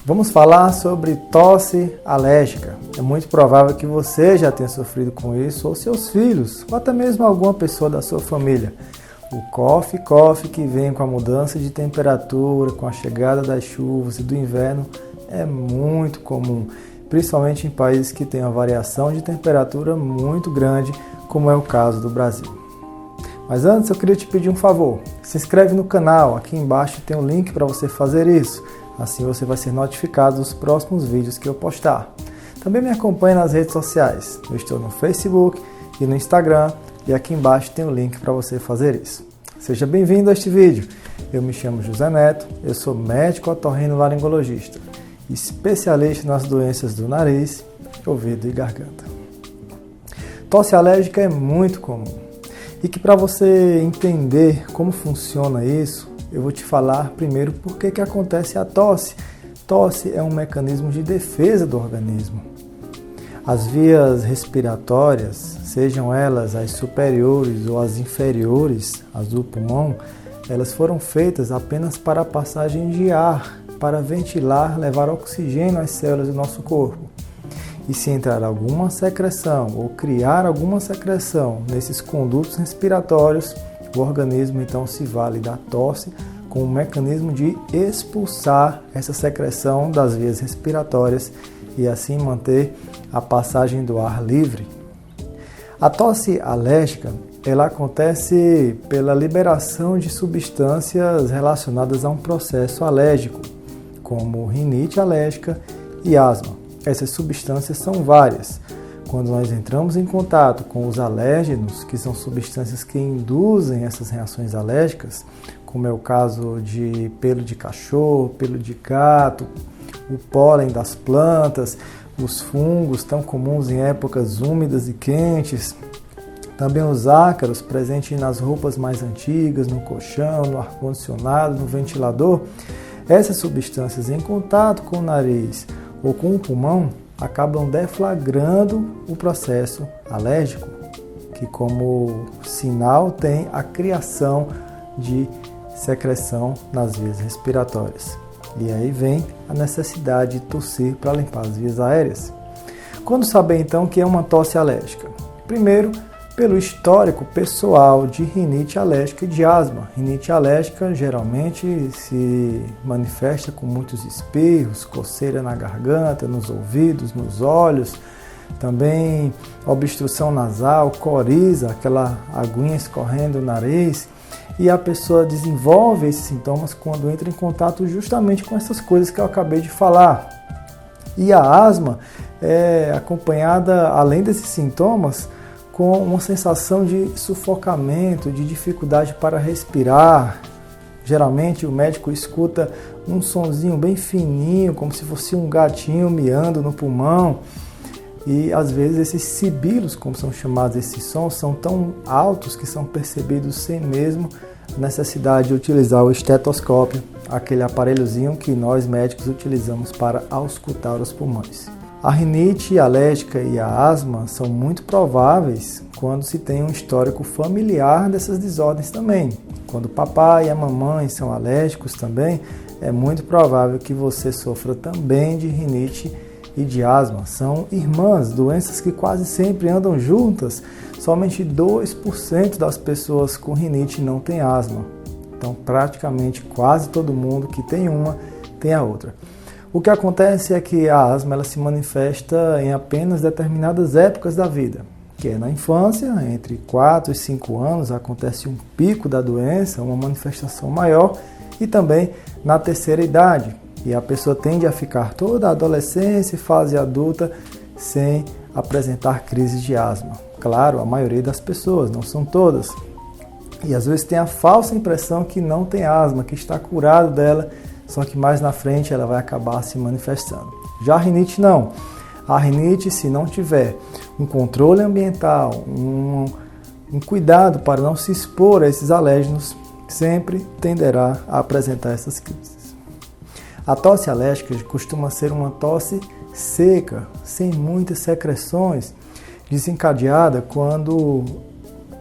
Vamos falar sobre tosse alérgica. É muito provável que você já tenha sofrido com isso, ou seus filhos, ou até mesmo alguma pessoa da sua família. O cough que vem com a mudança de temperatura, com a chegada das chuvas e do inverno, é muito comum, principalmente em países que têm uma variação de temperatura muito grande, como é o caso do Brasil. Mas antes eu queria te pedir um favor, se inscreve no canal, aqui embaixo tem um link para você fazer isso, assim você vai ser notificado dos próximos vídeos que eu postar. Também me acompanhe nas redes sociais, eu estou no Facebook e no Instagram, e aqui embaixo tem o link para você fazer isso. Seja bem-vindo a este vídeo, eu me chamo José Neto, eu sou médico otorrinolaringologista, especialista nas doenças do nariz, ouvido e garganta. Tosse alérgica é muito comum. E que para você entender como funciona isso, eu vou te falar primeiro por que acontece a tosse. Tosse é um mecanismo de defesa do organismo. As vias respiratórias, sejam elas as superiores ou as inferiores, as do pulmão, elas foram feitas apenas para a passagem de ar, para ventilar, levar oxigênio às células do nosso corpo. E se entrar alguma secreção ou criar alguma secreção nesses condutos respiratórios, o organismo então se vale da tosse com um mecanismo de expulsar essa secreção das vias respiratórias e assim manter a passagem do ar livre. A tosse alérgica, ela acontece pela liberação de substâncias relacionadas a um processo alérgico, como rinite alérgica e asma. Essas substâncias são várias. Quando nós entramos em contato com os alérgenos, que são substâncias que induzem essas reações alérgicas, como é o caso de pelo de cachorro, pelo de gato, o pólen das plantas, os fungos tão comuns em épocas úmidas e quentes, também os ácaros presentes nas roupas mais antigas, no colchão, no ar-condicionado, no ventilador, essas substâncias em contato com o nariz ou com o pulmão acabam deflagrando o processo alérgico, que como sinal tem a criação de secreção nas vias respiratórias. E aí vem a necessidade de tossir para limpar as vias aéreas. Quando saber então que é uma tosse alérgica? Primeiro, pelo histórico pessoal de rinite alérgica e de asma. Rinite alérgica geralmente se manifesta com muitos espirros, coceira na garganta, nos ouvidos, nos olhos, também obstrução nasal, coriza, aquela aguinha escorrendo no nariz, e a pessoa desenvolve esses sintomas quando entra em contato justamente com essas coisas que eu acabei de falar. E a asma é acompanhada, além desses sintomas, com uma sensação de sufocamento, de dificuldade para respirar. Geralmente o médico escuta um sonzinho bem fininho, como se fosse um gatinho miando no pulmão. E às vezes esses sibilos, como são chamados esses sons, são tão altos que são percebidos sem mesmo necessidade de utilizar o estetoscópio, aquele aparelhozinho que nós médicos utilizamos para auscultar os pulmões. A rinite alérgica e a asma são muito prováveis quando se tem um histórico familiar dessas desordens também. Quando o papai e a mamãe são alérgicos também, é muito provável que você sofra também de rinite e de asma. São irmãs, doenças que quase sempre andam juntas. Somente 2% das pessoas com rinite não tem asma. Então, praticamente quase todo mundo que tem uma, tem a outra. O que acontece é que a asma ela se manifesta em apenas determinadas épocas da vida, que é na infância, entre 4 e 5 anos, acontece um pico da doença, uma manifestação maior, e também na terceira idade. E a pessoa tende a ficar toda a adolescência e fase adulta sem apresentar crises de asma. Claro, a maioria das pessoas, não são todas. E às vezes tem a falsa impressão que não tem asma, que está curado dela, só que mais na frente ela vai acabar se manifestando. Já a rinite não. A rinite, se não tiver um controle ambiental, um cuidado para não se expor a esses alérgenos, sempre tenderá a apresentar essas crises. A tosse alérgica costuma ser uma tosse seca, sem muitas secreções, desencadeada quando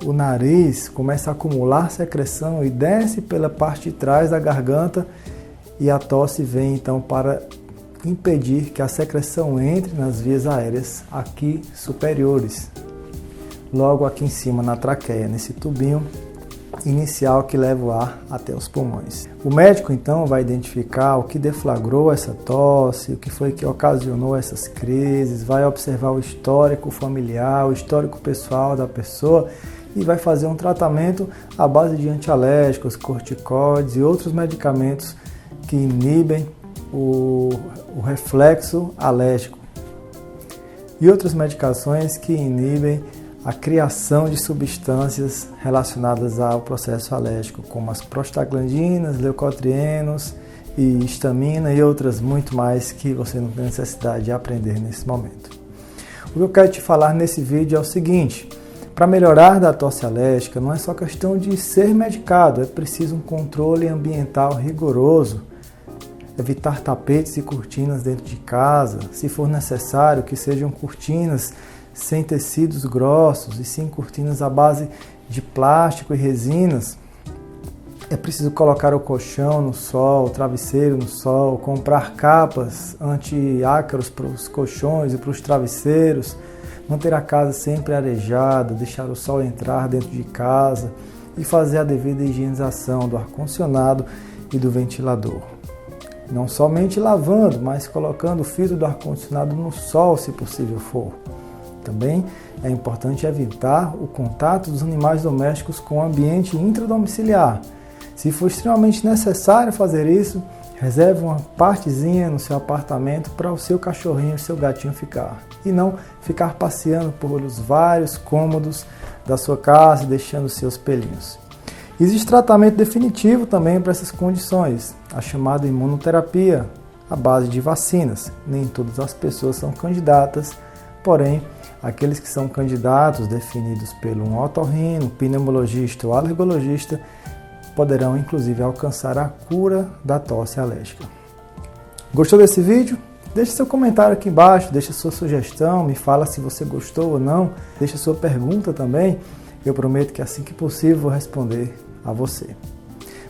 o nariz começa a acumular secreção e desce pela parte de trás da garganta, e a tosse vem então para impedir que a secreção entre nas vias aéreas aqui superiores, logo aqui em cima na traqueia, nesse tubinho inicial que leva o ar até os pulmões. O médico então vai identificar o que deflagrou essa tosse, o que foi que ocasionou essas crises, vai observar o histórico familiar, o histórico pessoal da pessoa e vai fazer um tratamento à base de antialérgicos, corticoides e outros medicamentos que inibem o reflexo alérgico e outras medicações que inibem a criação de substâncias relacionadas ao processo alérgico, como as prostaglandinas, leucotrienos e histamina e outras muito mais que você não tem necessidade de aprender nesse momento. O que eu quero te falar nesse vídeo é o seguinte: para melhorar da tosse alérgica não é só questão de ser medicado, é preciso um controle ambiental rigoroso, evitar tapetes e cortinas dentro de casa, se for necessário que sejam cortinas sem tecidos grossos e sim cortinas à base de plástico e resinas. É preciso colocar o colchão no sol, o travesseiro no sol, comprar capas anti-ácaros para os colchões e para os travesseiros, manter a casa sempre arejada, deixar o sol entrar dentro de casa e fazer a devida higienização do ar-condicionado e do ventilador. Não somente lavando, mas colocando o filtro do ar-condicionado no sol, se possível for. Também é importante evitar o contato dos animais domésticos com o ambiente intradomiciliar. Se for extremamente necessário fazer isso, reserve uma partezinha no seu apartamento para o seu cachorrinho e seu gatinho ficar. E não ficar passeando por os vários cômodos da sua casa e deixando seus pelinhos. Existe tratamento definitivo também para essas condições, a chamada imunoterapia, à base de vacinas. Nem todas as pessoas são candidatas, porém, aqueles que são candidatos definidos pelo um otorrino, pneumologista ou alergologista poderão inclusive alcançar a cura da tosse alérgica. Gostou desse vídeo? Deixe seu comentário aqui embaixo, deixe sua sugestão, me fala se você gostou ou não, deixe sua pergunta também. Eu prometo que assim que possível vou responder a você.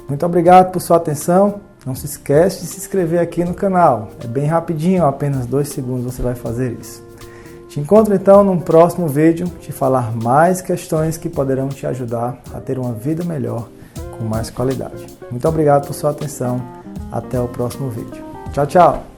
Muito obrigado por sua atenção. Não se esquece de se inscrever aqui no canal. É bem rapidinho, apenas 2 segundos você vai fazer isso. Te encontro então num próximo vídeo, te falar mais questões que poderão te ajudar a ter uma vida melhor, com mais qualidade. Muito obrigado por sua atenção, até o próximo vídeo. Tchau, tchau!